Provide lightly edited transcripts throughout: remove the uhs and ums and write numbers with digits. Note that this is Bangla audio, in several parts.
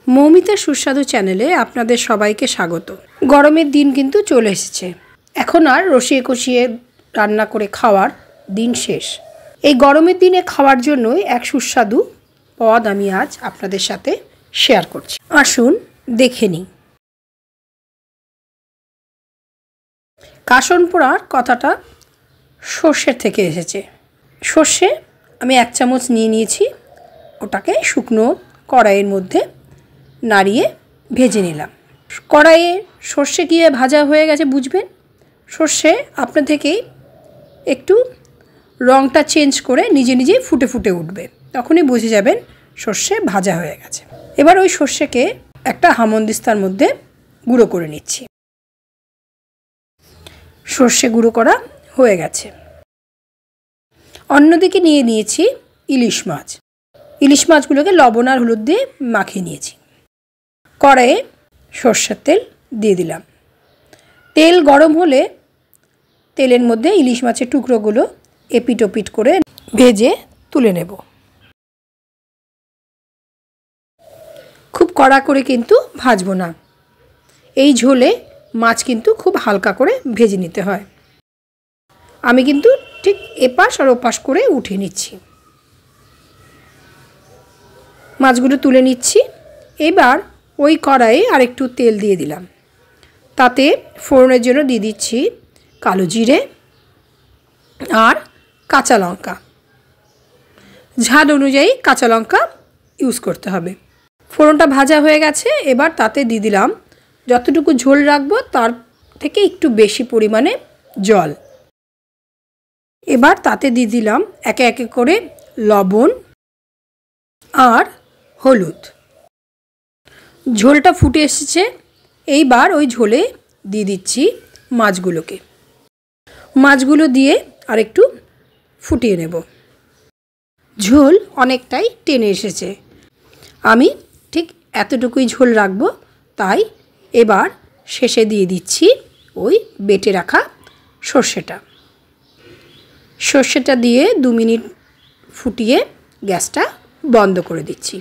মৌমিতার সুস্বাদু চ্যানেলে আপনাদের সবাইকে স্বাগত। গরমের দিন কিন্তু চলে এসেছে। এখন আর রসিয়ে কষিয়ে রান্না করে খাওয়ার দিন শেষ। এই গরমের দিনে খাওয়ার জন্যই এক সুস্বাদু পদ আমি আজ আপনাদের সাথে শেয়ার করছি। আসুন দেখে নিই। কাশন পোড়ার কথাটা সর্ষের থেকে এসেছে। সর্ষে আমি 1 চামচ নিয়ে নিয়েছি, ওটাকে শুকনো কড়াইয়ের মধ্যে নাড়িয়ে ভেজে নিলাম। কড়াইয়ে সর্ষে গিয়ে ভাজা হয়ে গেছে বুঝবেন। সর্ষে আপনার থেকেই একটু রঙটা চেঞ্জ করে নিজে নিজেই ফুটে ফুটে উঠবে, তখনই বুঝে যাবেন সর্ষে ভাজা হয়ে গেছে। এবার ওই সর্ষেকে একটা হামনদিস্তার মধ্যে গুঁড়ো করে নিচ্ছি। সর্ষে গুঁড়ো করা হয়ে গেছে। অন্যদিকে নিয়ে নিয়েছি ইলিশ মাছ। ইলিশ মাছগুলোকে লবণ আর হলুদ দিয়ে মাখিয়ে নিয়েছি। কড়াইয়ে সর্ষের তেল দিয়ে দিলাম। তেল গরম হলে তেলের মধ্যে ইলিশ মাছের টুকরোগুলো এপিট ওপিট করে ভেজে তুলে নেব। খুব কড়া করে কিন্তু ভাজবো না, এই ঝোলে মাছ কিন্তু খুব হালকা করে ভেজে নিতে হয়। আমি কিন্তু ঠিক এপাশ আর ওপাশ করে উঠিয়ে নিচ্ছি। মাছগুলো তুলে নিচ্ছি। এবার ওই কড়াইয়ে আরেকটু তেল দিয়ে দিলাম। তাতে ফোড়নের জন্য দিয়ে দিচ্ছি কালো জিরে আর কাঁচা লঙ্কা। ঝাল অনুযায়ী কাঁচা লঙ্কা ইউজ করতে হবে। ফোড়নটা ভাজা হয়ে গেছে। এবার তাতে দিয়ে দিলাম যতটুকু ঝোল রাখবো তার থেকে একটু বেশি পরিমাণে জল। এবার তাতে দিয়ে দিলাম একে একে করে লবণ আর হলুদ। ঝোলটা ফুটে এসেছে। এইবার ওই ঝোলে দিয়ে দিচ্ছি মাছগুলোকে। মাছগুলো দিয়ে আরেকটু ফুটিয়ে নেব। ঝোল অনেকটাই টেনে এসেছে। আমি ঠিক এতটুকুই ঝোল রাখবো, তাই এবার শেষে দিয়ে দিচ্ছি ওই বেটে রাখা সর্ষেটা। সর্ষেটা দিয়ে 2 মিনিট ফুটিয়ে গ্যাসটা বন্ধ করে দিচ্ছি।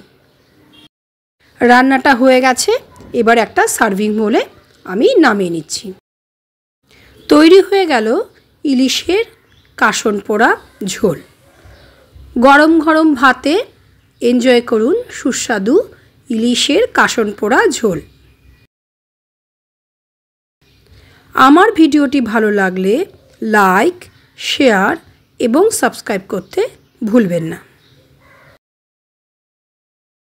রান্নাটা হয়ে গেছে। এবার একটা সার্ভিং বোলে আমি নামিয়ে নিচ্ছি। তৈরি হয়ে গেল ইলিশের কাশন পোড়া ঝোল। গরম গরম ভাতে এনজয় করুন সুস্বাদু ইলিশের কাশন পোড়া ঝোল। আমার ভিডিওটি ভালো লাগলে লাইক, শেয়ার এবং সাবস্ক্রাইব করতে ভুলবেন না।